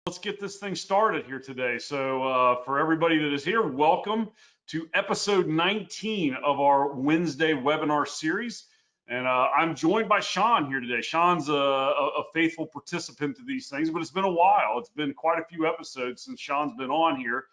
Let's get this thing started here today. So for everybody that is here, welcome to episode 19 of our Wednesday webinar series. And I'm joined by Shawn here today. Shawn's a faithful participant to these things, but it's been a while. It's been quite a few episodes since Shawn's been on here.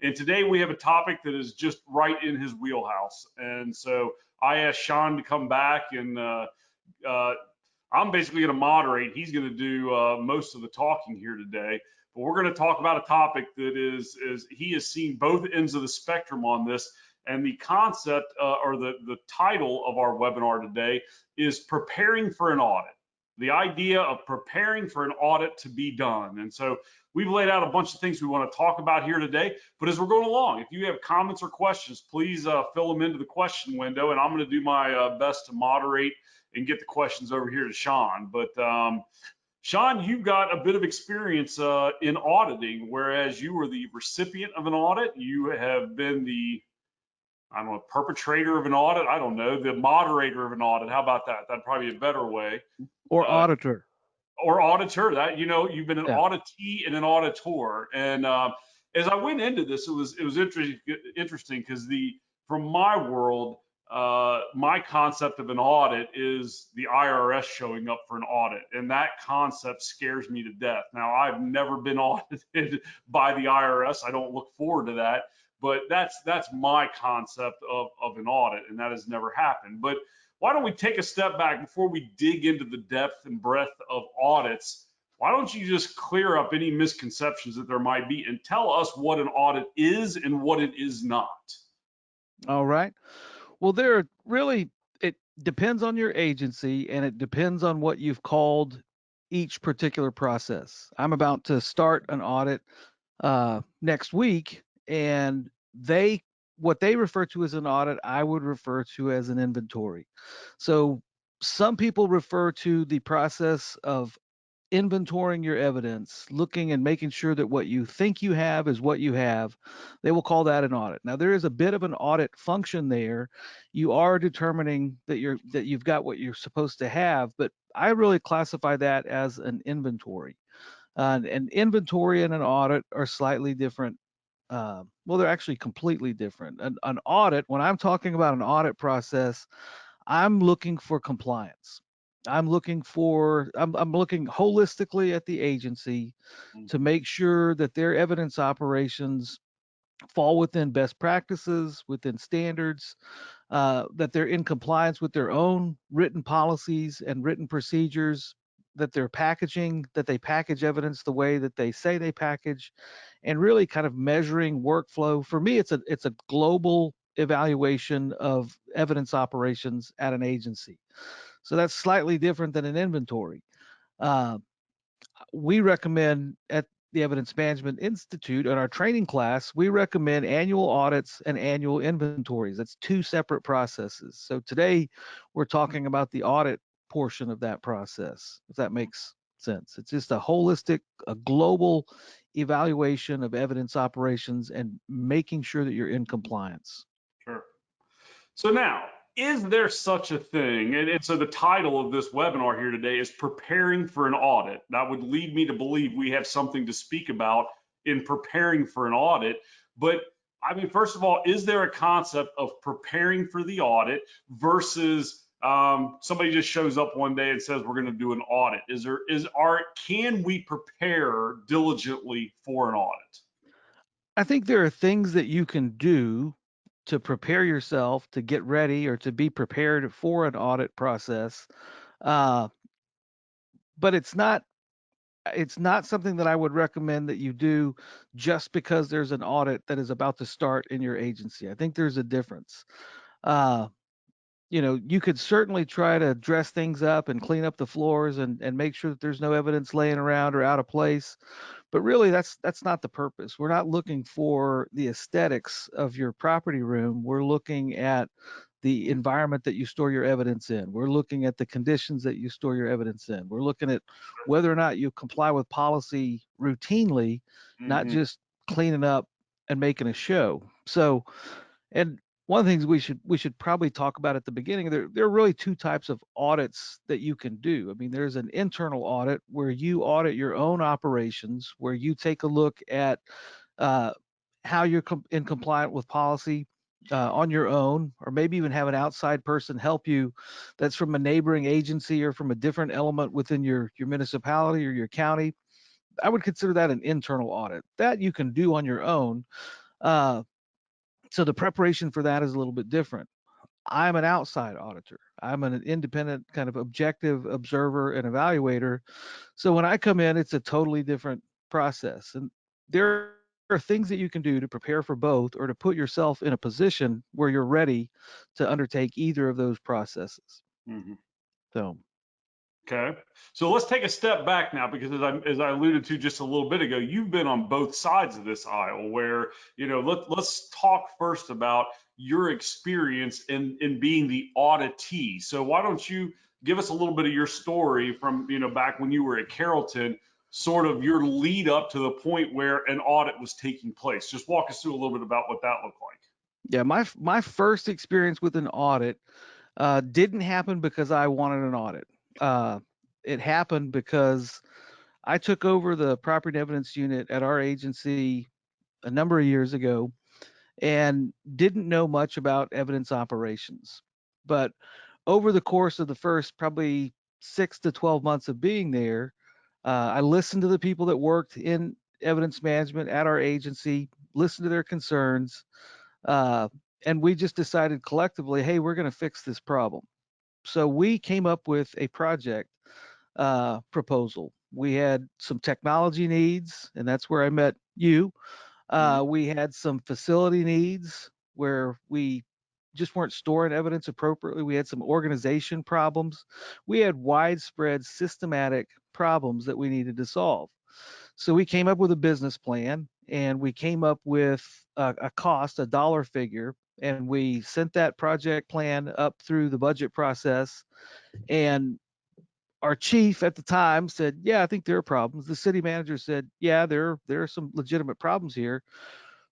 And today we have a topic that is just right in his wheelhouse. And so I asked Shawn to come back, and I'm basically going to moderate. He's going to do most of the talking here today. But we're going to talk about a topic that is he has seen both ends of the spectrum on this. And the concept or the title of our webinar today is preparing for an audit. The idea of preparing for an audit to be done. And so we've laid out a bunch of things we want to talk about here today. But as we're going along, if you have comments or questions, please fill them into the question window. And I'm going to do my best to moderate and get the questions over here to Shawn. But Shawn, you've got a bit of experience in auditing, whereas you were the recipient of an audit. You have been the, I don't know, perpetrator of an audit. I don't know, the moderator of an audit. How about that? That'd probably be a better way. Or auditor. Or auditor. That, you know, you've been an Yeah. auditee and an auditor. And as I went into this, it was interesting because from my world, my concept of an audit is the IRS showing up for an audit, and that concept scares me to death. Now, I've never been audited by the IRS. I don't look forward to that, but that's my concept of an audit, and that has never happened. But why don't we take a step back before we dig into the depth and breadth of audits? Why don't you just clear up any misconceptions that there might be and tell us what an audit is and what it is not? All right. Well, it depends on your agency and it depends on what you've called each particular process. I'm about to start an audit next week, and what they refer to as an audit, I would refer to as an inventory. So some people refer to the process of inventorying your evidence, looking and making sure that what you think you have is what you have. They will call that an audit. Now, there is a bit of an audit function there. You are determining that you've got what you're supposed to have, but I really classify that as an inventory. An inventory and an audit are slightly different. Well, they're actually completely different. An audit, when I'm talking about an audit process, I'm looking for compliance. I'm looking holistically at the agency to make sure that their evidence operations fall within best practices, within standards, that they're in compliance with their own written policies and written procedures, that they package evidence the way that they say they package, and really kind of measuring workflow. For me, it's a global evaluation of evidence operations at an agency. So that's slightly different than an inventory. We recommend at the Evidence Management Institute in our training class, we recommend annual audits and annual inventories. That's two separate processes. So today we're talking about the audit portion of that process, if that makes sense. It's just a global evaluation of evidence operations and making sure that you're in compliance. Sure. So now, is there such a thing? And so the title of this webinar here today is preparing for an audit. That would lead me to believe we have something to speak about in preparing for an audit. But I mean, first of all, is there a concept of preparing for the audit versus somebody just shows up one day and says we're going to do an audit? Can we prepare diligently for an audit? I think there are things that you can do to prepare yourself to get ready or to be prepared for an audit process. But it's not something that I would recommend that you do just because there's an audit that is about to start in your agency. I think there's a difference. You could certainly try to dress things up and clean up the floors and make sure that there's no evidence laying around or out of place. But really, that's not the purpose. We're not looking for the aesthetics of your property room. We're looking at the environment that you store your evidence in. We're looking at the conditions that you store your evidence in. We're looking at whether or not you comply with policy routinely, not just cleaning up and making a show. So, and one of the things we should probably talk about at the beginning, there are really two types of audits that you can do. I mean, there's an internal audit where you audit your own operations, where you take a look at uh, how you're in compliant with policy on your own, or maybe even have an outside person help you that's from a neighboring agency or from a different element within your municipality or your county. I would consider that an internal audit that you can do on your own. Uh, so the preparation for that is a little bit different. I'm an outside auditor. I'm an independent kind of objective observer and evaluator. So when I come in, it's a totally different process. And there are things that you can do to prepare for both or to put yourself in a position where you're ready to undertake either of those processes. Mhm. So, Okay, so let's take a step back now, because as I alluded to just a little bit ago, you've been on both sides of this aisle. Where let's talk first about your experience in being the auditee. So why don't you give us a little bit of your story from back when you were at Carrollton, sort of your lead up to the point where an audit was taking place. Just walk us through a little bit about what that looked like. yeah, my first experience with an audit didn't happen because I wanted an audit. Uh, it happened because I took over the property and evidence unit at our agency a number of years ago and didn't know much about evidence operations. But over the course of the first probably 6 to 12 months of being there, I listened to the people that worked in evidence management at our agency, listened to their concerns, uh, and we just decided collectively, hey, we're going to fix this problem. So we came up with a project proposal. We had some technology needs, and that's where I met you. Mhm. We had some facility needs where we just weren't storing evidence appropriately. We had some organization problems. We had widespread systematic problems that we needed to solve. So we came up with a business plan and we came up with a cost, a dollar figure, and we sent that project plan up through the budget process. And our chief at the time said, "Yeah, I think there are problems." The city manager said, "Yeah, there are some legitimate problems here."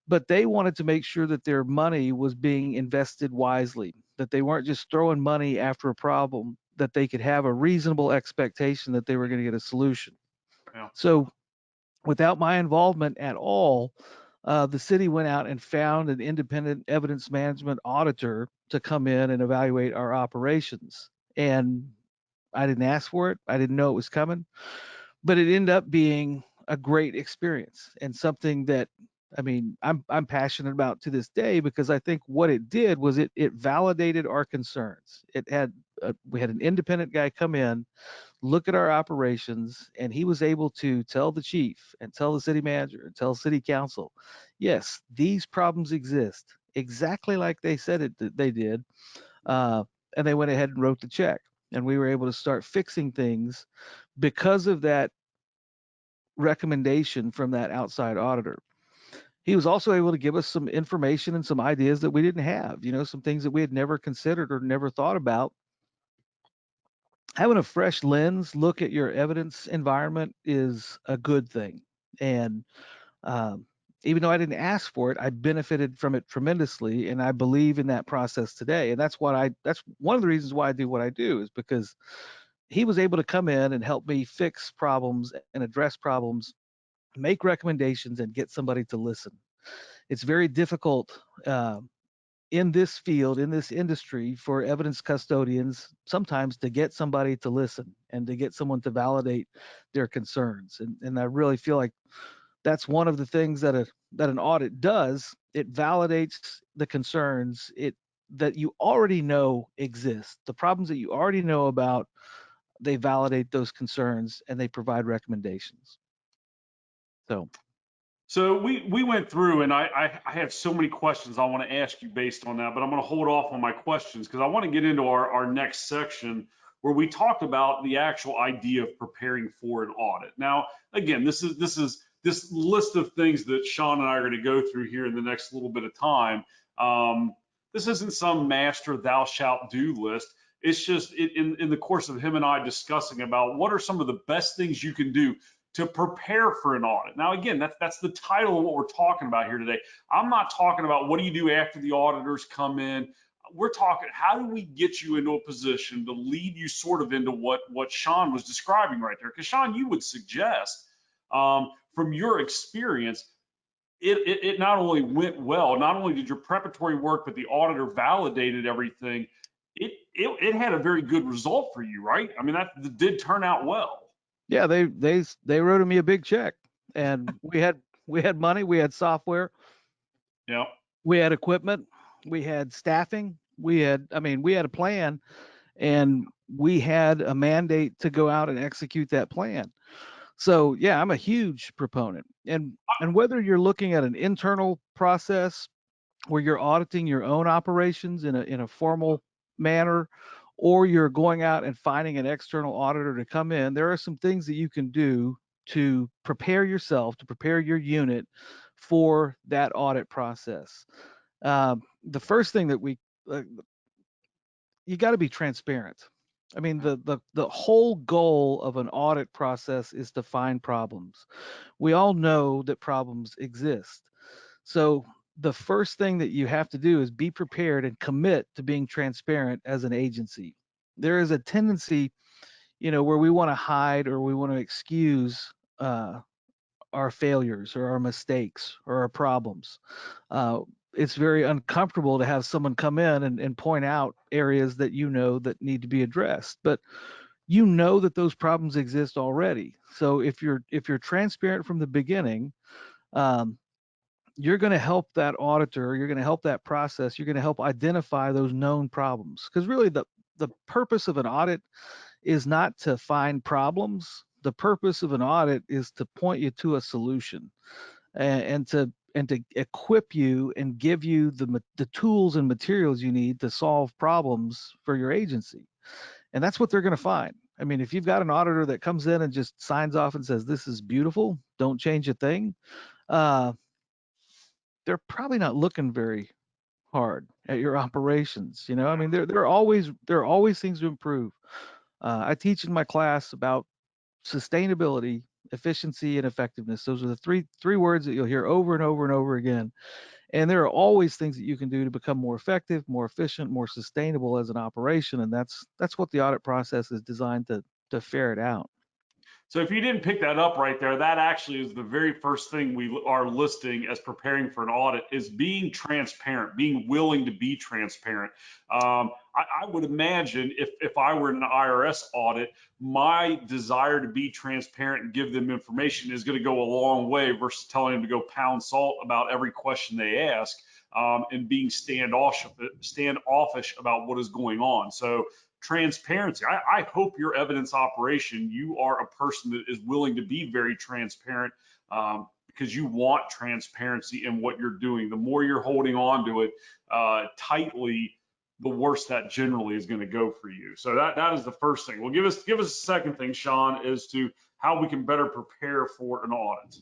But they wanted to make sure that their money was being invested wisely, that they weren't just throwing money after a problem, that they could have a reasonable expectation that they were going to get a solution. Yeah. So, without my involvement at all, the city went out and found an independent evidence management auditor to come in and evaluate our operations. And I didn't ask for it, I didn't know it was coming, but it ended up being a great experience and something that I mean I'm passionate about to this day because I think what it did was it validated our concerns. It had we had an independent guy come in, look at our operations, and he was able to tell the chief and tell the city manager and tell city council, yes, these problems exist exactly like they said they did, uh, and they went ahead and wrote the check, and we were able to start fixing things because of that recommendation from that outside auditor. He was also able to give us some information and some ideas that we didn't have, some things that we had never considered or never thought about. Having a fresh lens look at your evidence environment is a good thing. And um, even though I didn't ask for it, I benefited from it tremendously. And I believe in that process today. And that's one of the reasons why I do what I do, is because he was able to come in and help me fix problems and address problems, make recommendations, and get somebody to listen. It's very difficult in this field, in this industry, for evidence custodians sometimes to get somebody to listen and to get someone to validate their concerns. And I really feel like that's one of the things that an audit does. It validates the concerns that you already know exist, the problems that you already know about. They validate those concerns and they provide recommendations. So So we went through, and I have so many questions I want to ask you based on that, but I'm going to hold off on my questions because I want to get into our next section where we talked about the actual idea of preparing for an audit. Now, again, this list of things that Shawn and I are going to go through here in the next little bit of time. Um, this isn't some master thou shalt do list. It's just in the course of him and I discussing about what are some of the best things you can do to prepare for an audit. Now, again, that's the title of what we're talking about here today. I'm not talking about what do you do after the auditors come in. We're talking how do we get you into a position to lead you sort of into what Shawn was describing right there. Because Shawn, you would suggest from your experience, it not only went well, not only did your preparatory work, but the auditor validated everything. It had a very good result for you, right? I mean, that did turn out well. Yeah, they wrote me a big check, and we had money, we had software, Yeah. we had equipment, we had staffing, we had a plan, and we had a mandate to go out and execute that plan. So yeah, I'm a huge proponent. And whether you're looking at an internal process where you're auditing your own operations in a formal manner, or you're going out and finding an external auditor to come in, there are some things that you can do to prepare yourself, to prepare your unit for that audit process. The first thing that you got to be transparent. I mean, the whole goal of an audit process is to find problems. We all know that problems exist. So the first thing that you have to do is be prepared and commit to being transparent as an agency. There is a tendency, where we want to hide or we want to excuse our failures or our mistakes or our problems. It's very uncomfortable to have someone come in and point out areas that that need to be addressed, but that those problems exist already. So if you're transparent from the beginning, um, you're going to help that auditor, you're going to help that process, you're going to help identify those known problems. Because really, the purpose of an audit is not to find problems. The purpose of an audit is to point you to a solution, and to equip you and give you the tools and materials you need to solve problems for your agency. And that's what they're going to find. I mean, if you've got an auditor that comes in and just signs off and says, "This is beautiful, don't change a thing," uh, they're probably not looking very hard at your operations. I mean, there are always things to improve. I teach in my class about sustainability, efficiency, and effectiveness. Those are the three words that you'll hear over and over and over again. And there are always things that you can do to become more effective, more efficient, more sustainable as an operation. And that's what the audit process is designed to ferret out. So if you didn't pick that up right there, that actually is the very first thing we are listing as preparing for an audit is being transparent, being willing to be transparent. I would imagine if I were in an IRS audit, my desire to be transparent and give them information is going to go a long way versus telling them to go pound salt about every question they ask, and being standoffish about what is going on. So transparency. I hope your evidence operation, you are a person that is willing to be very transparent, because you want transparency in what you're doing. The more you're holding on to it tightly, the worse that generally is going to go for you. So that is the first thing. Well, give us a second thing, Shawn, as to how we can better prepare for an audit.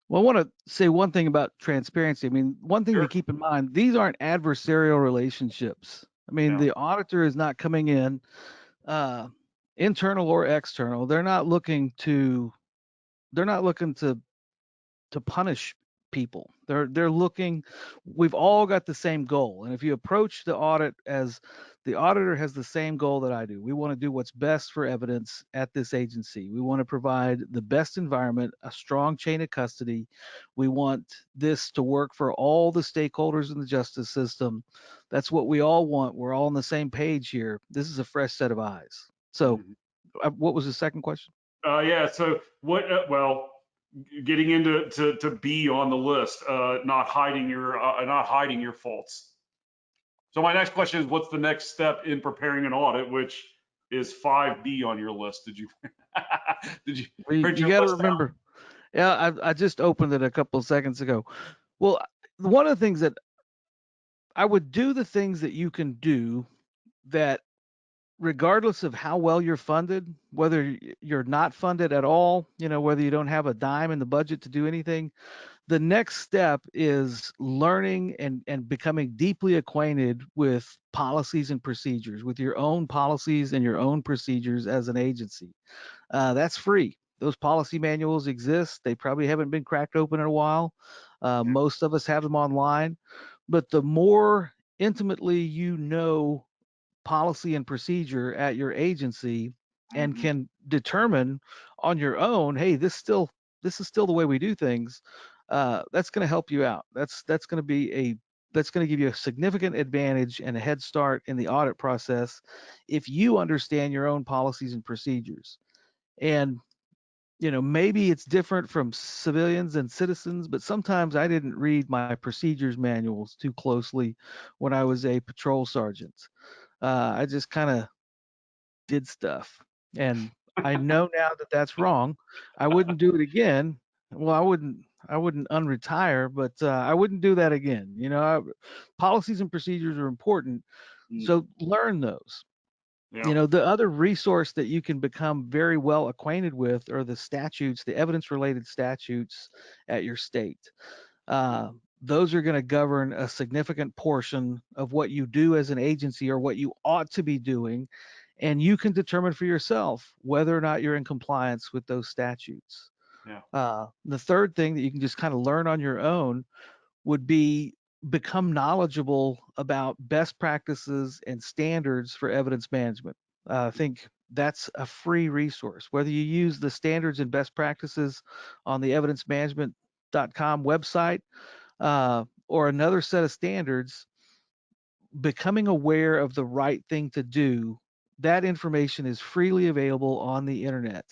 Well, I want to say one thing about transparency. I mean, one thing to Sure. keep in mind, these aren't adversarial relationships. I mean, Yeah. the auditor is not coming in, uh, internal or external. They're not looking to punish people. They're looking. We've all got the same goal, and if you approach the audit as the auditor has the same goal that I do, we want to do what's best for evidence at this agency. We want to provide the best environment, a strong chain of custody. We want this to work for all the stakeholders in the justice system. That's what we all want. We're all on the same page here. This is a fresh set of eyes. So, Mhm. what was the second question? Yeah. So what? Well, getting into to be on the list, not hiding your faults. So my next question is, what's the next step in preparing an audit, which is 5B on your list? Did you did you print You your got to list out? remember. Yeah, I just opened it a couple of seconds ago. Well, one of the things that I would do, the things that you can do that regardless of how well you're funded, whether you're not funded at all, whether you don't have a dime in the budget to do anything, the next step is learning and becoming deeply acquainted with policies and procedures, with your own policies and your own procedures as an agency. That's free. Those policy manuals exist. They probably haven't been cracked open in a while. Yeah. Most of us have them online. But the more intimately you know policy and procedure at your agency and Mhm. can determine on your own, hey, this is still the way we do things, that's going to help you out. That's going to be a that's going to give you a significant advantage and a head start in the audit process if you understand your own policies and procedures. And maybe it's different from civilians and citizens, but sometimes I didn't read my procedures manuals too closely when I was a patrol sergeant. I just kind of did stuff. And I know now that that's wrong. I wouldn't do it again. Well, I wouldn't unretire, but I wouldn't do that again. Policies and procedures are important. Mm. So learn those. Yeah. The other resource that you can become very well acquainted with are the statutes, the evidence related statutes at your state. Uh, those are going to govern a significant portion of what you do as an agency or what you ought to be doing. And you can determine for yourself whether or not you're in compliance with those statutes. Yeah. The third thing that you can just kind of learn on your own would be become knowledgeable about best practices and standards for evidence management. I think that's a free resource. Whether you use the standards and best practices on the evidencemanagement.com website or another set of standards, becoming aware of the right thing to do, that information is freely available on the internet.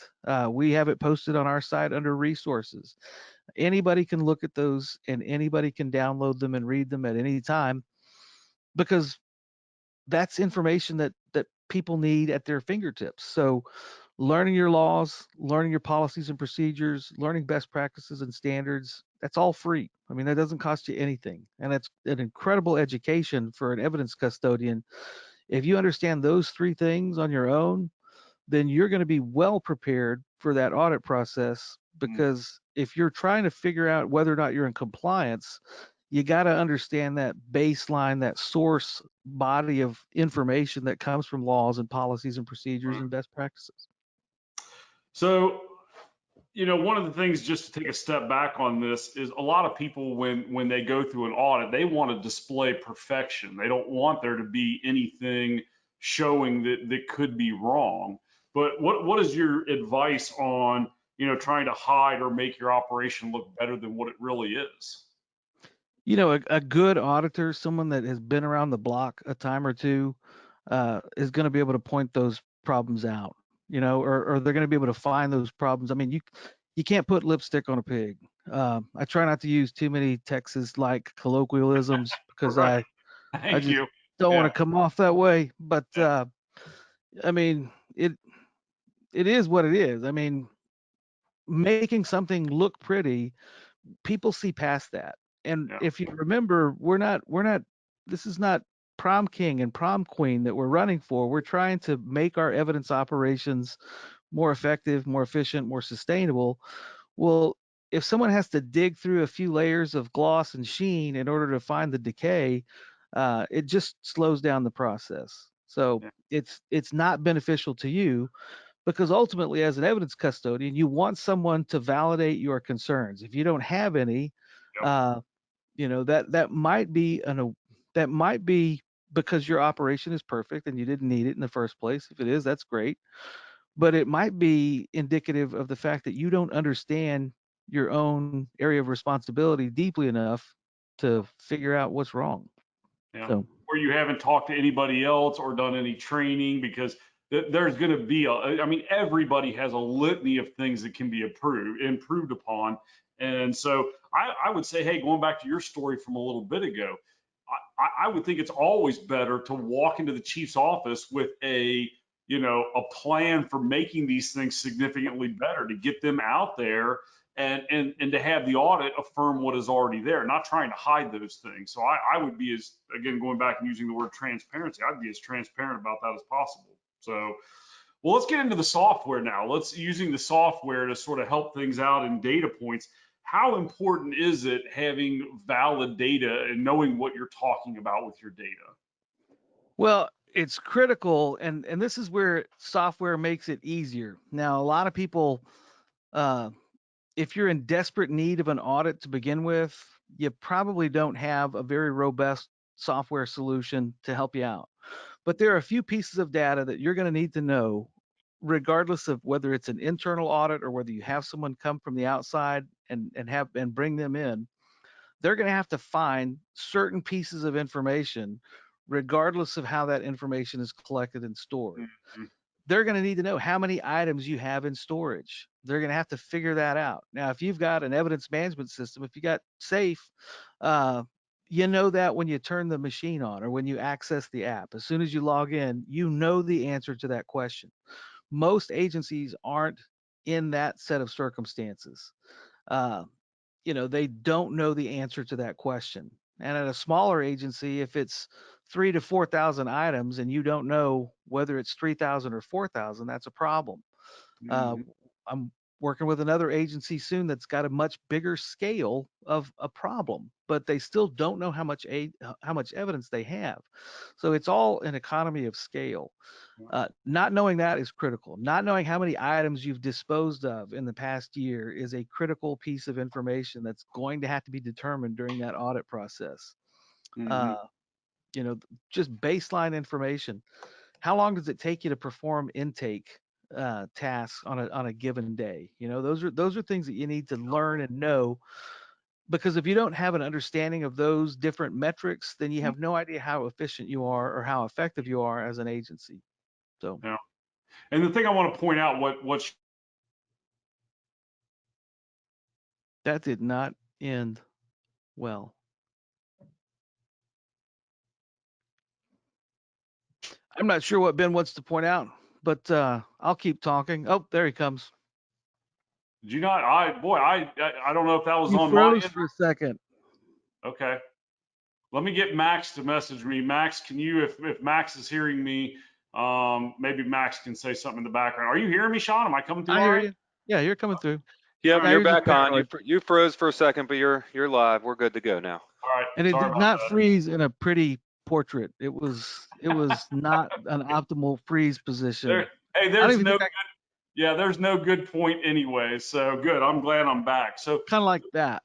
We have it posted on our site under resources. Anybody can look at those and anybody can download them and read them at any time because that's information that people need at their fingertips. So learning your laws, learning your policies and procedures, learning best practices and standards, that's all free. I mean, that doesn't cost you anything. And that's an incredible education for an evidence custodian. If you understand those three things on your own, then you're going to be well prepared for that audit process Mm. because if you're trying to figure out whether or not you're in compliance, you got to understand that baseline, that source body of information that comes from laws and policies and procedures Right. and best practices. So, one of the things, just to take a step back on this, is a lot of people, when they go through an audit, they want to display perfection. They don't want there to be anything showing that could be wrong. But what is your advice on, trying to hide or make your operation look better than what it really is? A good auditor, someone that has been around the block a time or two, is going to be able to point those problems out, or they're going to be able to find those problems. I mean, you can't put lipstick on a pig. I try not to use too many Texas-like colloquialisms because Right. I Thank just you. don't want Yeah. to come off that way. But Yeah. I mean, it is what it is. I mean, making something look pretty, people see past that. And Yeah. if you remember, we're not this is not prom king and prom queen that we're running for. We're trying to make our evidence operations more effective, more efficient, more sustainable. Well, if someone has to dig through a few layers of gloss and sheen in order to find the decay, it just slows down the process. So Yeah. it's not beneficial to you because ultimately, as an evidence custodian, you want someone to validate your concerns. If you don't have any, Yep. uh, that might be because your operation is perfect and you didn't need it in the first place. If it is, that's great. But it might be indicative of the fact that you don't understand your own area of responsibility deeply enough to figure out what's wrong. Yeah. So, Or you haven't talked to anybody else or done any training, because there's going to be I mean, everybody has a litany of things that can be improved upon. And so I would say, hey, going back to your story from a little bit ago, I would think it's always better to walk into the chief's office with a plan for making these things significantly better, to get them out there, and to have the audit affirm what is already there, not trying to hide those things. So I would be, as, again, going back and using the word transparency, I'd be as transparent about that as possible. So, well, let's get into the software now. Let's using the software to sort of help things out in data points. How important is it having valid data and knowing what you're talking about with your data? well, it's critical, and this is where software makes it easier. Now, a lot of people If you're in desperate need of an audit to begin with, you probably don't have a very robust software solution to help you out. But there are a few pieces of data that you're going to need to know, regardless of whether it's an internal audit or whether you have someone come from the outside and bring them in. They're going to have to find certain pieces of information, regardless of how that information is collected and stored. Mhm. They're going to need to know how many items you have in storage. They're going to have to figure that out. Now, if you've got an evidence management system, if you got SAFE, uh, you know that when you turn the machine on or when you access the app. As soon as you log in, you know the answer to that question. Most agencies aren't in that set of circumstances. Uh, they don't know the answer to that question. And at a smaller agency, if it's 3 to 4,000 items and you don't know whether it's 3,000 or 4,000, that's a problem. Uh, Mhm. I'm working with another agency soon that's got a much bigger scale of a problem, but they still don't know how much evidence they have. So it's all an economy of scale. Not knowing that is critical. Not knowing how many items you've disposed of in the past year is a critical piece of information that's going to have to be determined during that audit process. Mhm. Uh, you know, just baseline information. How long does it take you to perform intake tasks on a given day? Those are things that you need to learn and know, because if you don't have an understanding of those different metrics, then you Mhm. have no idea how efficient you are or how effective you are as an agency. So Yeah. And the thing I want to point out, what that did not end well. I'm not sure what Ben wants to point out, but I'll keep talking. Oh, there he comes. did you not? I don't know if that was You on my froze end. for a second. Okay. Let me get Max to message me. Max, can you, if Max is hearing me, maybe Max can say something in the background. Are you hearing me, Shawn? Am I coming through I all hear right? you. Yeah, you're coming through. Yep, All Now right. you're you're just back on. You paranoid. you froze for a second, but you're live. We're good to go now. All right. And it Sorry did about not that. freeze in a pretty portrait. It was not an optimal freeze There, position. hey, I don't there's even no, think I yeah, there's no good point anyway. So good. I'm glad I'm back. So kind of like that.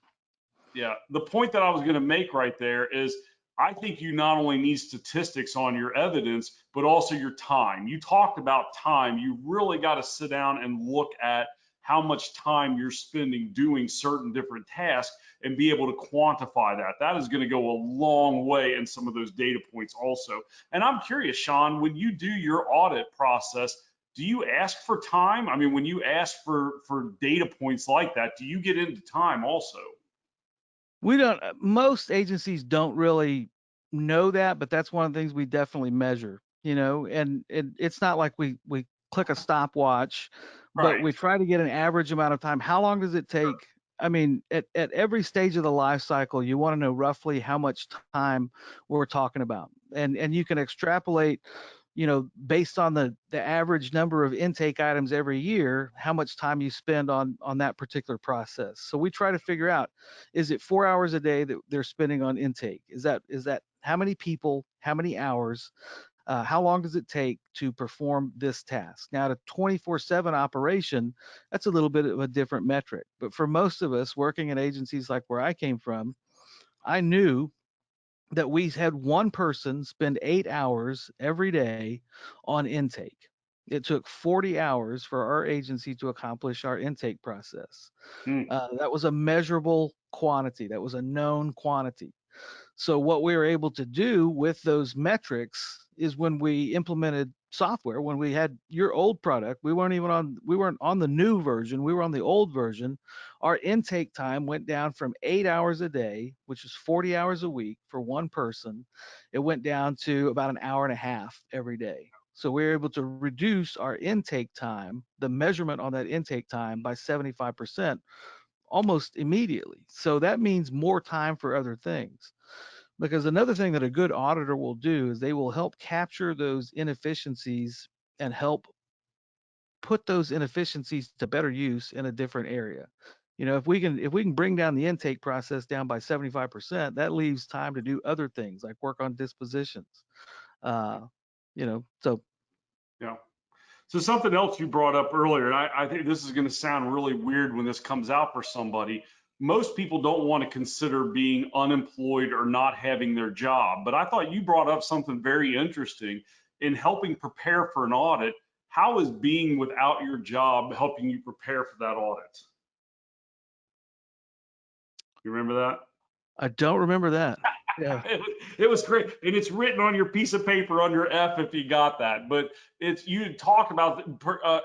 yeah, the point that I was going to make right there is I think you not only need statistics on your evidence, but also your time. You talked about time. You really got to sit down and look at how much time you're spending doing certain different tasks and be able to quantify that. That is going to go a long way in some of those data points also. And I'm curious, Shawn, when you do your audit process, do you ask for time? I mean, when you ask for data points like that, do you get into time also? We don't. Most agencies don't really know that, but that's one of the things we definitely measure. And it's not like we click a stopwatch, but Right. we try to get an average amount of time. How long does it take? I mean, at every stage of the life cycle, you want to know roughly how much time we're talking about, and you can extrapolate, based on the average number of intake items every year, how much time you spend on that particular process. So we try to figure out, is it 4 hours a day that they're spending on intake? Is that how many people, how many hours, how long does it take to perform this task? Now, at a 24/7 operation, that's a little bit of a different metric. But for most of us working in agencies like where I came from, I knew that we had one person spend 8 hours every day on intake. It took 40 hours for our agency to accomplish our intake process. Hmm. That was a measurable quantity, that was a known quantity. So what we were able to do with those metrics is when we implemented software, when we had your old product, we weren't on the new version, we were on the old version. Our intake time went down from 8 hours a day, which is 40 hours a week for one person. It went down to about an hour and a half every day. So we were able to reduce our intake time, the measurement on that intake time, by 75% almost immediately. So that means more time for other things. Because another thing that a good auditor will do is they will help capture those inefficiencies and help put those inefficiencies to better use in a different area. If we can bring down the intake process down by 75%, that leaves time to do other things like work on dispositions. So Yeah. So something else you brought up earlier, and I think this is going to sound really weird when this comes out for somebody. Most people don't want to consider being unemployed or not having their job, but I thought you brought up something very interesting in helping prepare for an audit. How is being without your job helping you prepare for that audit? You remember that? I don't remember that. Yeah. It was great, and it's written on your piece of paper under F if you got that. But it's you talk about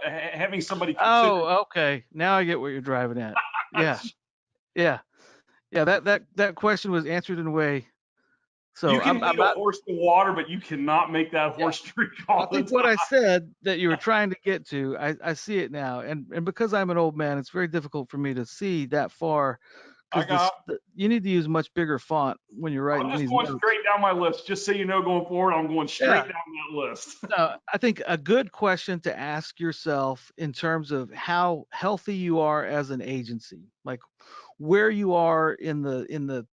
having somebody consider. Oh, okay. Now I get what you're driving at. Yeah. Yeah. Yeah. That question was answered in a way. You So can I'm lead a not. horse to water, but you cannot make that Yeah. horse drink I all the think what I time. said that you were trying to get to, I see it now, and because I'm an old man, it's very difficult for me to see that far I because got. you need to use much bigger font when you're I'm writing just these going notes. straight down my list, just so you know, going forward, I'm going straight Yeah. down that list. I think a good question to ask yourself in terms of how healthy you are as an agency, like where you are in the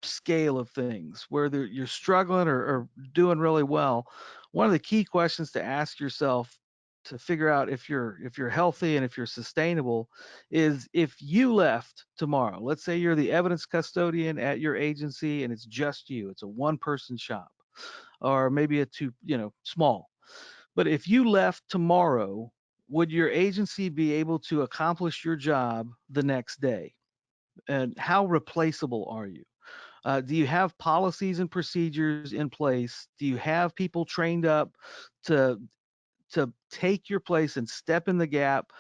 scale of things, whether you're struggling or doing really well. One of the key questions to ask yourself to figure out if you're healthy and if you're sustainable is if you left tomorrow. Let's say you're the evidence custodian at your agency and it's just you. It's a one-person shop, or maybe a two, small. But if you left tomorrow, would your agency be able to accomplish your job the next day? And how replaceable are you? Do you have policies and procedures in place? Do you have people trained up to take your place and step in the gap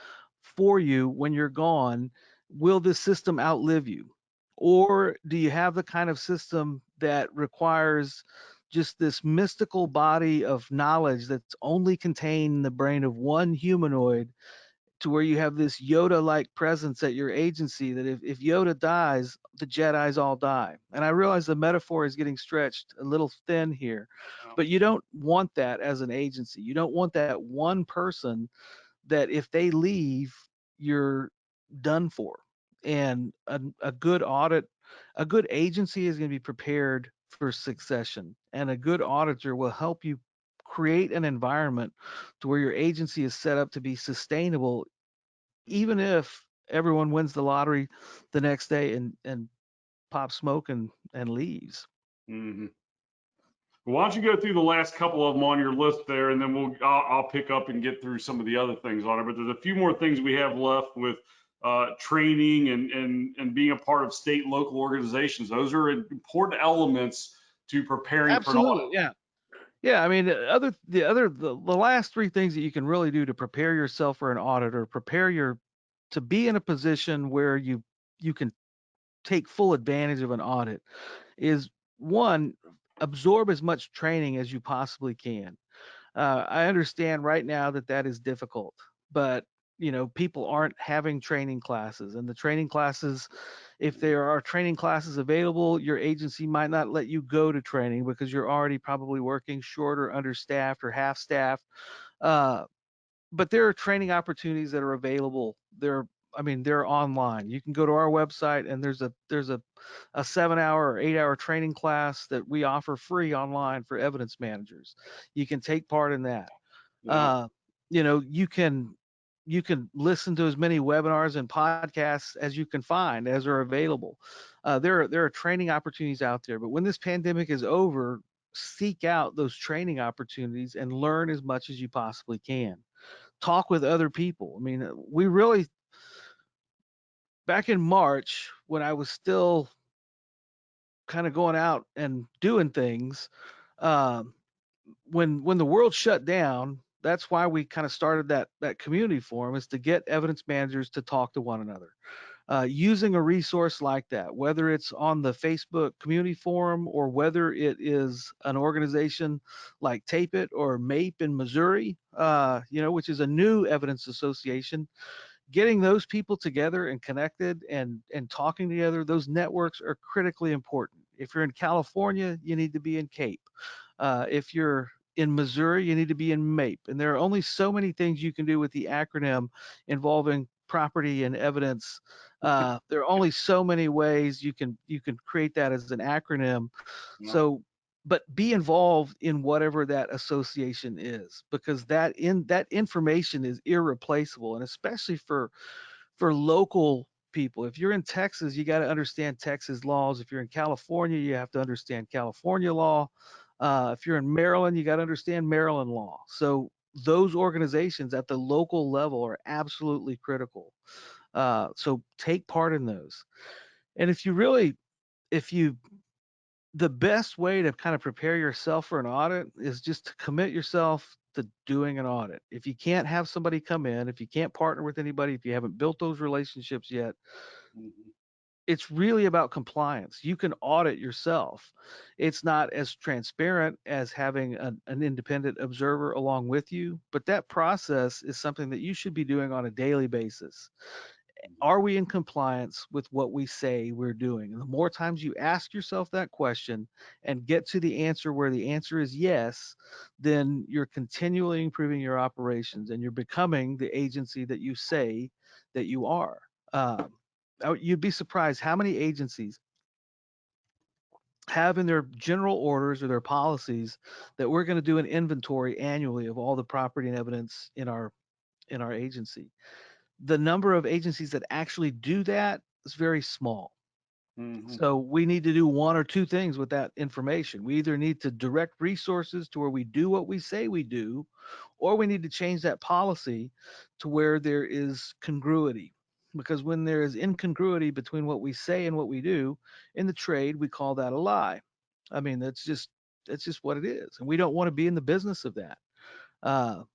for you when you're gone? Will this system outlive you? Or do you have the kind of system that requires just this mystical body of knowledge that's only contained in the brain of one humanoid, to where you have this Yoda-like presence at your agency that if Yoda dies, the Jedis all die. And I realize the metaphor is getting stretched a little thin here, but you don't want that as an agency. You don't want that one person that if they leave, you're done for. And a good audit, a good agency is going to be prepared for succession, and a good auditor will help you create an environment to where your agency is set up to be sustainable, even if everyone wins the lottery the next day and pops smoke and leaves. Mm-hmm. Why don't you go through the last couple of them on your list there, and then I'll pick up and get through some of the other things on it. But there's a few more things we have left with training and being a part of state and local organizations. Those are important elements to preparing for an audit. Absolutely, yeah. Yeah, I mean, the last three things that you can really do to prepare yourself for an audit, or to be in a position where you can take full advantage of an audit, is one, absorb as much training as you possibly can. I understand right now that that is difficult, but people aren't having training classes, and the training classes, if there are training classes available, your agency might not let you go to training because you're already probably working short or understaffed or half staffed. Uh, but there are training opportunities that are available. They're online. You can go to our website, and there's a 7-hour or 8-hour training class that we offer free online for evidence managers. You can take part in that. Yeah. Uh, you can listen to as many webinars and podcasts as you can find as are available. There are training opportunities out there, but when this pandemic is over, seek out those training opportunities and learn as much as you possibly can. Talk with other people. I mean, we really, back in March, when I was still kind of going out and doing things, um, when the world shut down, that's why we kind of started that community forum, is to get evidence managers to talk to one another. Using a resource like that, whether it's on the Facebook community forum or whether it is an organization like Tape It or MAPE in Missouri, which is a new evidence association. Getting those people together and connected and talking together, those networks are critically important. If you're in California, you need to be in Cape. If you're in Missouri, you need to be in MAPE. And there are only so many things you can do with the acronym involving property and evidence. There are only so many ways you can create that as an acronym. Yeah. So but be involved in whatever that association is, because that information is irreplaceable, and especially for local people. If you're in Texas, you got to understand Texas laws. If you're in California, you have to understand California law. If you're in Maryland, you got to understand Maryland law. So those organizations at the local level are absolutely critical. So take part in those. And if you, the best way to kind of prepare yourself for an audit is just to commit yourself to doing an audit. If you can't have somebody come in, if you can't partner with anybody, if you haven't built those relationships yet, Mhm. it's really about compliance. You can audit yourself. It's not as transparent as having an independent observer along with you, but that process is something that you should be doing on a daily basis. Are we in compliance with what we say we're doing? And the more times you ask yourself that question and get to the answer where the answer is yes, then you're continually improving your operations and you're becoming the agency that you say that you are. Um, you'd be surprised how many agencies have in their general orders or their policies that we're going to do an inventory annually of all the property and evidence in our agency. The number of agencies that actually do that is very small. Mhm. So we need to do one or two things with that information. We either need to direct resources to where we do what we say we do, or we need to change that policy to where there is congruity. Because when there is incongruity between what we say and what we do in the trade, we call that a lie. I mean, that's just what it is, and we don't want to be in the business of that.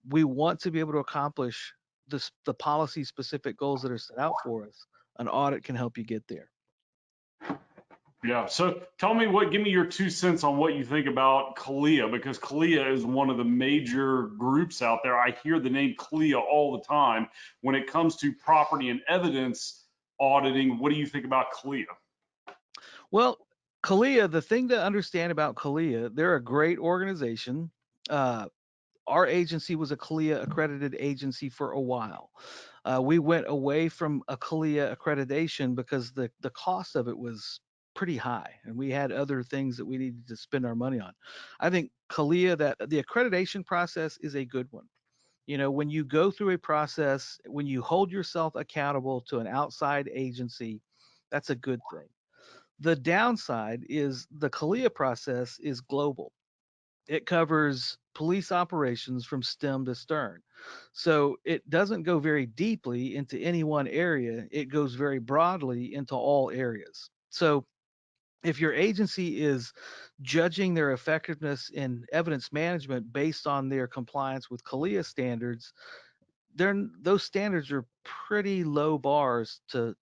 We want to be able to accomplish the policy specific goals that are set out for us. An audit can help you get there. Yeah. So tell me give me your 2 cents on what you think about Kalia, because Kalia is one of the major groups out there. I hear the name Kalia all the time. When it comes to property and evidence auditing, what do you think about Kalia? Well, Kalia, the thing to understand about Kalia, they're a great organization. Uh, our agency was a Kalia accredited agency for a while. We went away from a Kalia accreditation because the cost of it was pretty high, and we had other things that we needed to spend our money on. I think Kalia, that the accreditation process is a good one. You know, when you go through a process, when you hold yourself accountable to an outside agency, that's a good thing. The downside is the Kalia process is global. It covers police operations from stem to stern. So it doesn't go very deeply into any one area, it goes very broadly into all areas. So if your agency is judging their effectiveness in evidence management based on their compliance with Kalia standards, those standards are pretty low bars to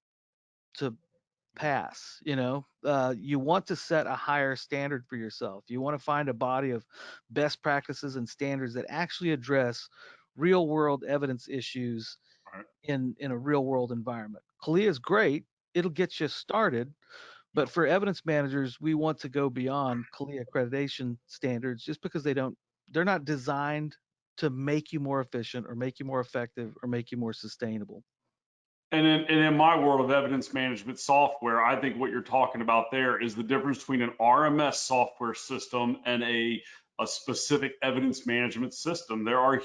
pass. You want to set a higher standard for yourself. You want to find a body of best practices and standards that actually address real world evidence issues Right. in a real world environment. Kalia is great. It'll get you started, but for evidence managers, we want to go beyond Kalia accreditation standards just because they're not designed to make you more efficient or make you more effective or make you more sustainable. And in my world of evidence management software, I think what you're talking about there is the difference between an RMS software system and a specific evidence management system. There are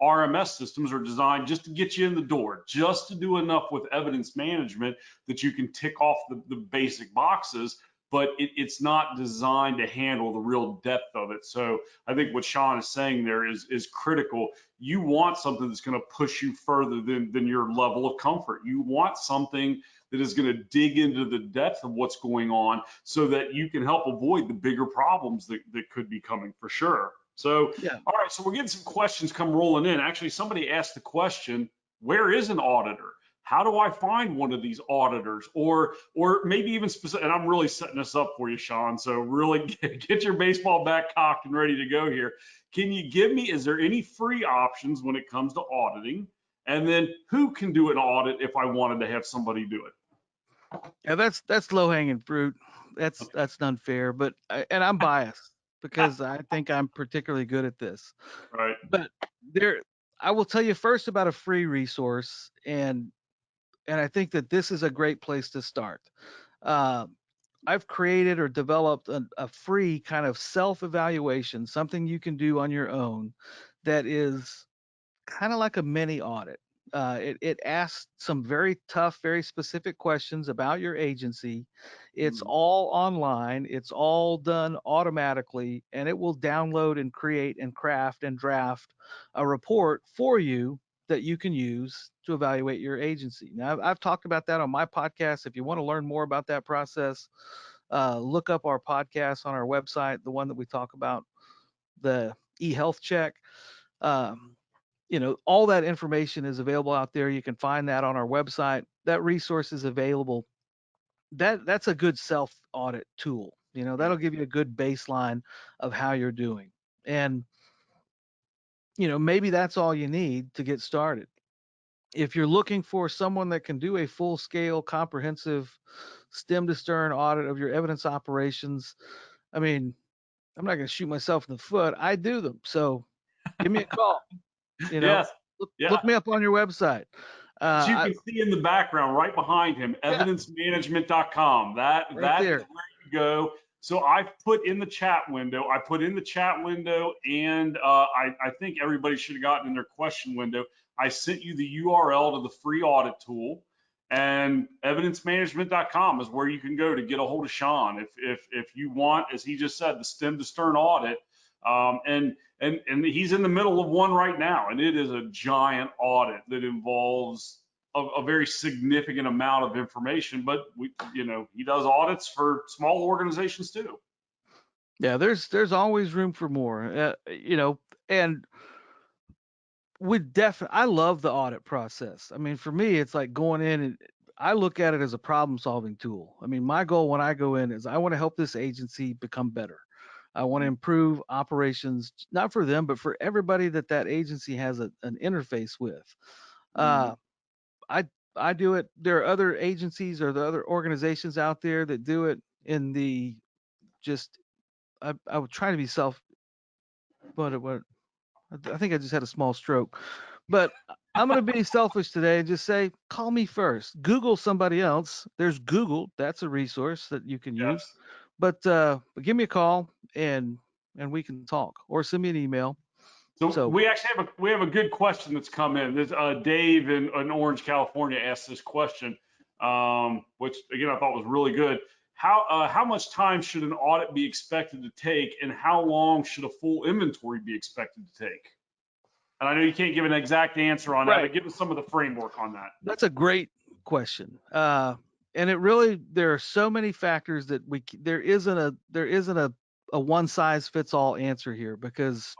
RMS systems are designed just to get you in the door, just to do enough with evidence management that you can tick off the basic boxes, but it's not designed to handle the real depth of it. So I think what Shawn is saying there is critical. You want something that's going to push you further than your level of comfort. You want something that is going to dig into the depth of what's going on so that you can help avoid the bigger problems that could be coming for sure. So, Yeah. all right, so we're getting some questions come rolling in. Actually, somebody asked the question, where is an auditor? How do I find one of these auditors? Or maybe even specific, and I'm really setting this up for you, Shawn. So really get your baseball bat cocked and ready to go here. Can you give me, is there any free options when it comes to auditing? And then who can do an audit if I wanted to have somebody do it? Yeah, that's low hanging fruit. That's unfair, but and I'm biased because I think I'm particularly good at this. Right. But there, I will tell you first about a free resource, and I think that this is a great place to start. Uh, I've created or developed a free kind of self-evaluation, something you can do on your own that is kind of like a mini audit. It asks some very tough, very specific questions about your agency. It's Mhm. all online. It's all done automatically, and it will download and create and craft and draft a report for you that you can use to evaluate your agency. Now, I've talked about that on my podcast. If you want to learn more about that process, look up our podcast on our website, the one that we talk about, the e-health check. Um, all that information is available out there. You can find that on our website. That resource is available. That's a good self audit tool. Yeah. That'll give you a good baseline of how you're doing. And, maybe that's all you need to get started. If you're looking for someone that can do a full scale, comprehensive, stem to stern audit of your evidence operations, I mean, I'm not going to shoot myself in the foot. I do them. So give me a call. You know, Yes. look Yeah. me up on your website. As you I can see in the background right behind him, Yeah, evidencemanagement.com. right That is there. where you go. So I've put in the chat window. I put in the chat window, and I think everybody should have gotten in their question window. I sent you the URL to the free audit tool, and evidencemanagement.com is where you can go to get a hold of Shawn if you want, as he just said, the stem to stern audit. And he's in the middle of one right now, and it is a giant audit that involves a very significant amount of information. But he does audits for small organizations too. Yeah, there's always room for more. And I love the audit process. I mean, for me, it's like going in and I look at it as a problem solving tool. I mean, my goal when I go in is I want to help this agency become better. I want to improve operations, not for them, but for everybody that agency has an interface with. Mhm. Uh, I I do it. There are other agencies or the other organizations out there that do it in the just. I would try to be self, but what I think I just had a small stroke. But I'm going to be selfish today and just say, call me first. Google somebody else. There's Google. That's a resource that you can use. Yes. But give me a call and we can talk or send me an email. So So we actually have a good question that's come in. This Dave in Orange, California asked this question, which again I thought was really good. How much time should an audit be expected to take, and how long should a full inventory be expected to take? And I know you can't give an exact answer on that, right, but give us some of the framework on that. that's a great question. And it really there are so many factors that there isn't a one size fits all answer here because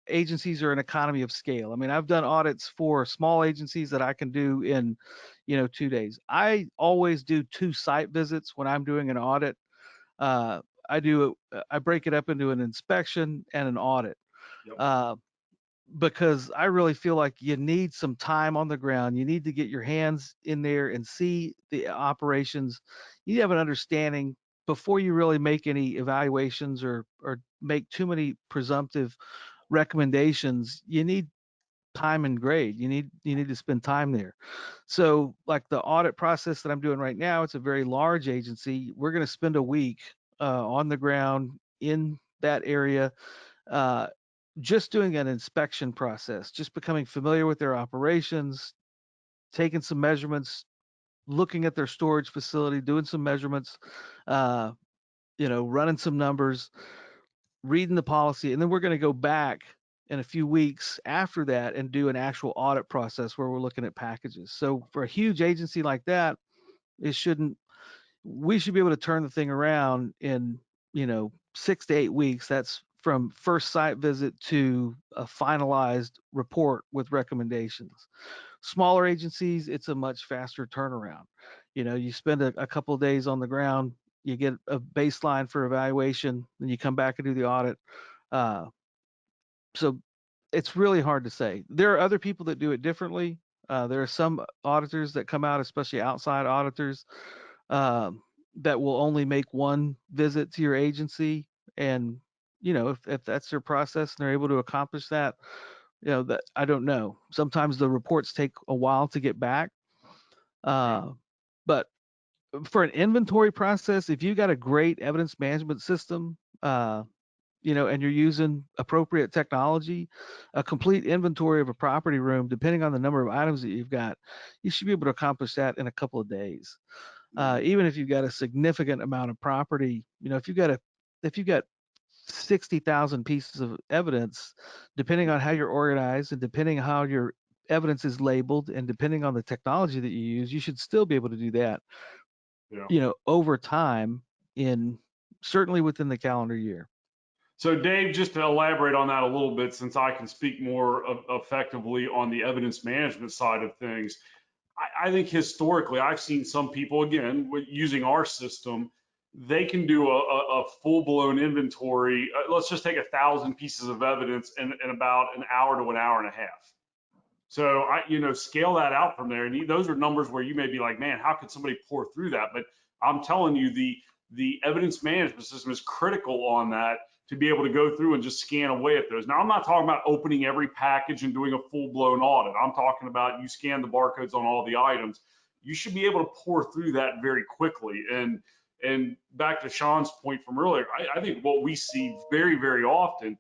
agencies are an economy of scale. I mean, I've done audits for small agencies that I can do in, 2 days. I always do 2 site visits when I'm doing an audit. Uh, I break it up into an inspection and an audit. Yep. Uh, because I really feel like you need some time on the ground. You need to get your hands in there and see the operations. You have an understanding before you really make any evaluations or make too many presumptive recommendations. You need time and grade. You need to spend time there. So like the audit process that I'm doing right now, it's a very large agency. We're going to spend a week on the ground in that area, uh, just doing an inspection process, just becoming familiar with their operations, taking some measurements, looking at their storage facility, doing some measurements, uh, running some numbers, reading the policy, and then we're going to go back in a few weeks after that and do an actual audit process where we're looking at packages. So for a huge agency like that, it shouldn't we should be able to turn the thing around in 6 to 8 weeks. That's from first site visit to a finalized report with recommendations. Smaller agencies, it's a much faster turnaround. You spend a couple of days on the ground, you get a baseline for evaluation, then you come back and do the audit. So it's really hard to say. There are other people that do it differently. There are some auditors that come out, especially outside auditors, um, that will only make one visit to your agency. And, if that's their process and they're able to accomplish that, that I don't know. Sometimes the reports take a while to get back. Right. Uh, but for an inventory process, if you got a great evidence management system, and you're using appropriate technology, a complete inventory of a property room, depending on the number of items that you've got, you should be able to accomplish that in a couple of days. Even if you've got a significant amount of property, if you've got 60,000 pieces of evidence, depending on how you're organized and depending on how your evidence is labeled and depending on the technology that you use, you should still be able to do that, over time, in certainly within the calendar year. So Dave, just to elaborate on that a little bit, since I can speak more effectively on the evidence management side of things, I think historically I've seen some people, again, using our system, they can do a full-blown inventory. Let's just take 1,000 pieces of evidence in about an hour to an hour and a half. So scale that out from there. And those are numbers where you may be like, man, how could somebody pour through that? But I'm telling you, the evidence management system is critical on that, to be able to go through and just scan away at those. Now, I'm not talking about opening every package and doing a full-blown audit. I'm talking about you scan the barcodes on all the items. You should be able to pour through that very quickly. And back to Shawn's point from earlier, I think what we see very, very often,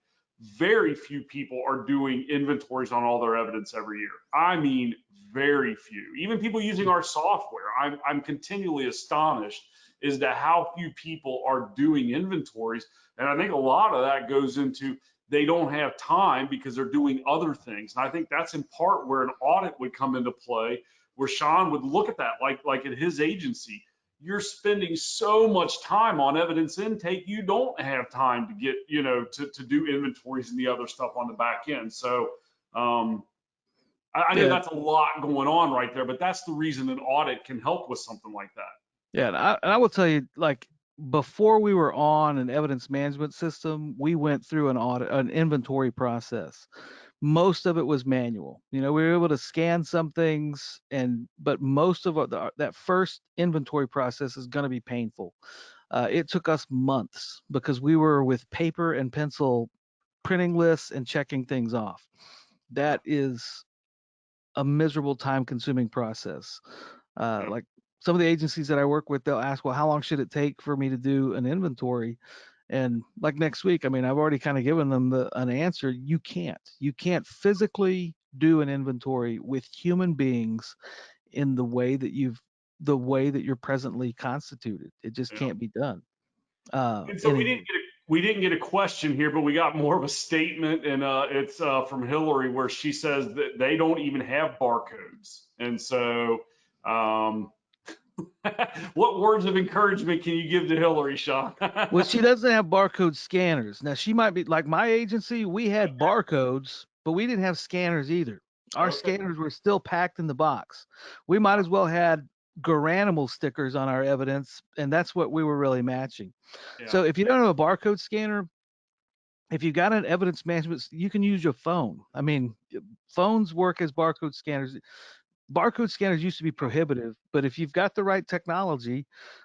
very few people are doing inventories on all their evidence every year. I mean, very few. Even people using our software, I'm continually astonished as to how few people are doing inventories. And I think a lot of that goes into they don't have time because they're doing other things. And I think that's in part where an audit would come into play, where Shawn would look at that, like at his agency. You're spending so much time on evidence intake, you don't have time to get, to do inventories and the other stuff on the back end. So I know that's a lot going on right there, but that's the reason an audit can help with something like that. Yeah, and I will tell you, like, before we were on an evidence management system, we went through an inventory process. Most of it was manual. We were able to scan some things, but most of that first inventory process is going to be painful. It took us months because we were with paper and pencil printing lists and checking things off. That is a miserable, time-consuming process. Like some of the agencies that I work with, they'll ask, well, how long should it take for me to do an inventory? And like next week, I mean, I've already kind of given them an answer. You can't physically do an inventory with human beings in the way that you're presently constituted. It just can't be done. And so we didn't get a question here, but we got more of a statement, and it's from Hillary, where she says that they don't even have barcodes. And so what words of encouragement can you give to Hillary, Shawn? Well, she doesn't have barcode scanners. Now, she might be like my agency. We had barcodes, but we didn't have scanners either. Our scanners were still packed in the box. We might as well had Garanimal stickers on our evidence, and that's what we were really matching. So if you don't have a barcode scanner, if you got an evidence management, you can use your phone. I mean, phones work as barcode scanners. Barcode scanners used to be prohibitive, but if you've got the right technology,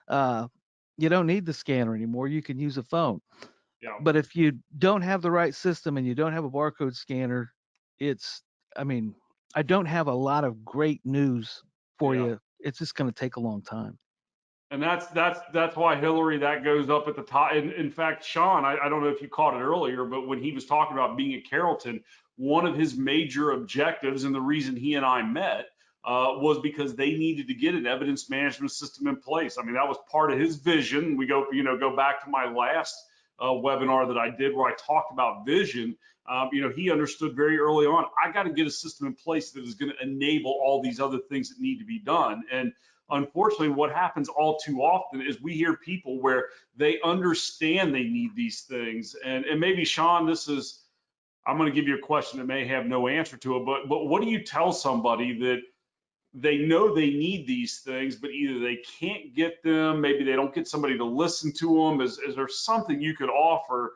you don't need the scanner anymore. You can use a phone. But if you don't have the right system and you don't have a barcode scanner, I don't have a lot of great news for you. It's just going to take a long time. And that's why, Hillary, that goes up at the top. In fact, Shawn, I don't know if you caught it earlier, but when he was talking about being at Carrollton, one of his major objectives, and the reason he and I met, was because they needed to get an evidence management system in place. I mean, that was part of his vision. We go back to my last webinar that I did where I talked about vision. He understood very early on, I got to get a system in place that is going to enable all these other things that need to be done. And unfortunately, what happens all too often is we hear people where they understand they need these things. And maybe, Shawn, I'm going to give you a question that may have no answer to it, but what do you tell somebody that they know they need these things, but either they can't get them, maybe they don't get somebody to listen to them? Is there something you could offer?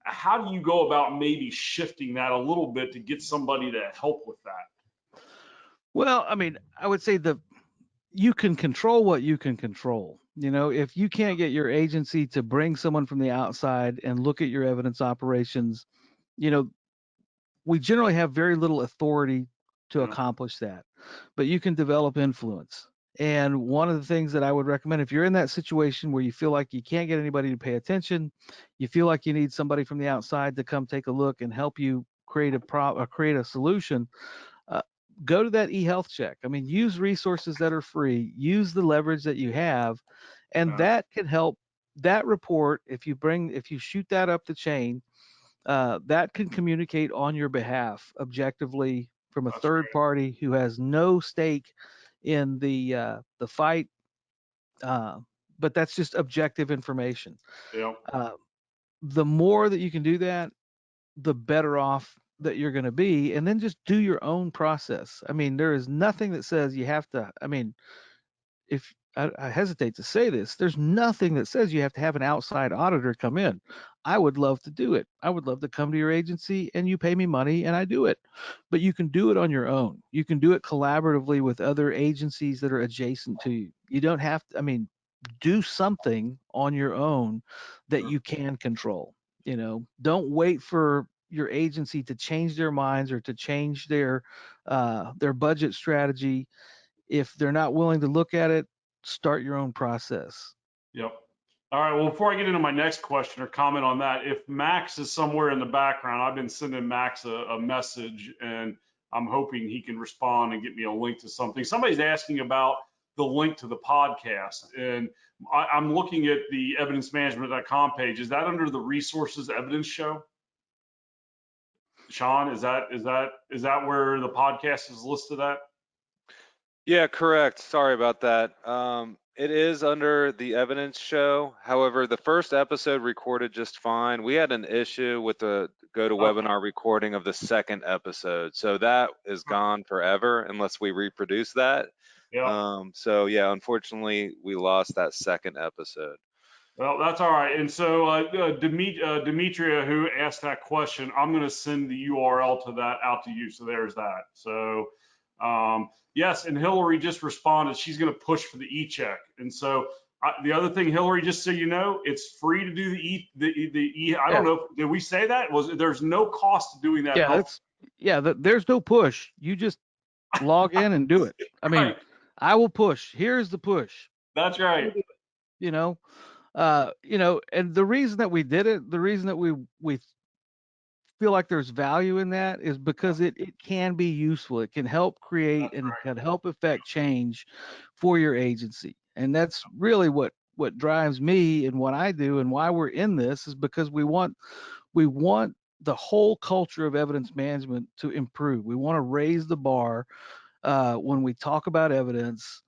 How do you go about maybe shifting that a little bit to get somebody to help with that? Well, I mean, I would say you can control what you can control. If you can't get your agency to bring someone from the outside and look at your evidence operations, we generally have very little authority to accomplish that, but you can develop influence. And one of the things that I would recommend, if you're in that situation where you feel like you can't get anybody to pay attention, you feel like you need somebody from the outside to come take a look and help you create create a solution, uh, go to that eHealth check. I mean, use resources that are free, use the leverage that you have, and that can help. That report, if you shoot that up the chain, that can communicate on your behalf objectively from a That's third great. party who has no stake in the fight. But that's just objective information. Yep. Uh, the more that you can do that, the better off that you're going to be. And then just do your own process. I mean, there is nothing that says you have to. I mean, if I hesitate to say this, there's nothing that says you have to have an outside auditor come in. I would love to do it. I would love to come to your agency and you pay me money and I do it. But you can do it on your own. You can do it collaboratively with other agencies that are adjacent to you. You don't have to, I mean, do something on your own that Sure. you can control. Don't wait for your agency to change their minds or to change their budget strategy. If they're not willing to look at it, start your own process. Yep. All right. Well, before I get into my next question or comment on that, if Max is somewhere in the background, I've been sending Max a message and I'm hoping he can respond and get me a link to something. Somebody's asking about the link to the podcast, and I'm looking at the evidencemanagement.com page. Is that under the resources evidence show? Shawn, is that where the podcast is listed at? Yeah, correct. Sorry about that. It is under the evidence show. However, the first episode recorded just fine. We had an issue with the Okay. GoToWebinar recording of the second episode. So that is gone forever unless we reproduce that. Yep. So yeah, unfortunately, we lost that second episode. Well, that's all right. And so Demetria, who asked that question, I'm going to send the URL to that out to you. So there's that. So yes, and Hillary just responded. She's going to push for the e-check. And so the other thing, Hillary, just so you know, it's free to do the I don't Yeah, know. Did we say that? There's no cost to doing that yeah, health? there's no push. You just log in and do it. I mean, Right. I will push. Here's the push. That's Go right. do it. You know, and the reason that we did it, the reason that we feel like there's value in that is because it can be useful. It can help create and it can help affect change for your agency. And that's really what drives me and what I do and why we're in this is because we want the whole culture of evidence management to improve. We want to raise the bar when we talk about evidence,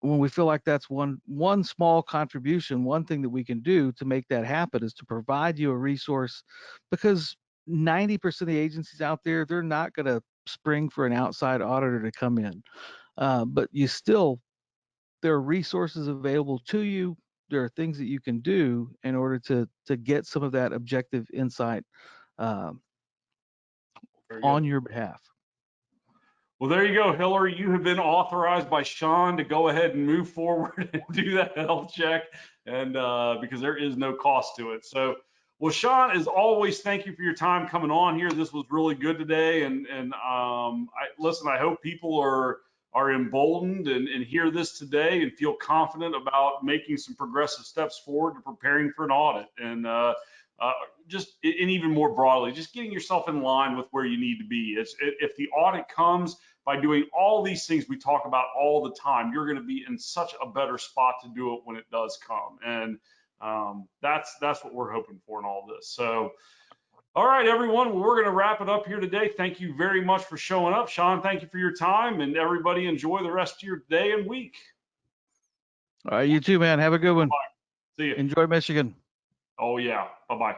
when we feel like that's one small contribution, one thing that we can do to make that happen is to provide you a resource, because 90% of the agencies out there, they're not going to spring for an outside auditor to come in. But there are resources available to you. There are things that you can do in order to get some of that objective insight um, Very good. on your behalf. Well, there you go, Hillary. You have been authorized by Shawn to go ahead and move forward and do that health check, and because there is no cost to it. So, well, Shawn, as always, thank you for your time coming on here. This was really good today, and listen. I hope people are emboldened and hear this today and feel confident about making some progressive steps forward to preparing for an audit and. And even more broadly, just getting yourself in line with where you need to be. If the audit comes by doing all these things we talk about all the time, you're going to be in such a better spot to do it when it does come. And that's what we're hoping for in all this. So, all right, everyone, well, we're going to wrap it up here today. Thank you very much for showing up. Shawn, thank you for your time, and everybody enjoy the rest of your day and week. All right, you too, man. Have a good one. Bye. See you. Enjoy Michigan. Oh, yeah. Bye-bye.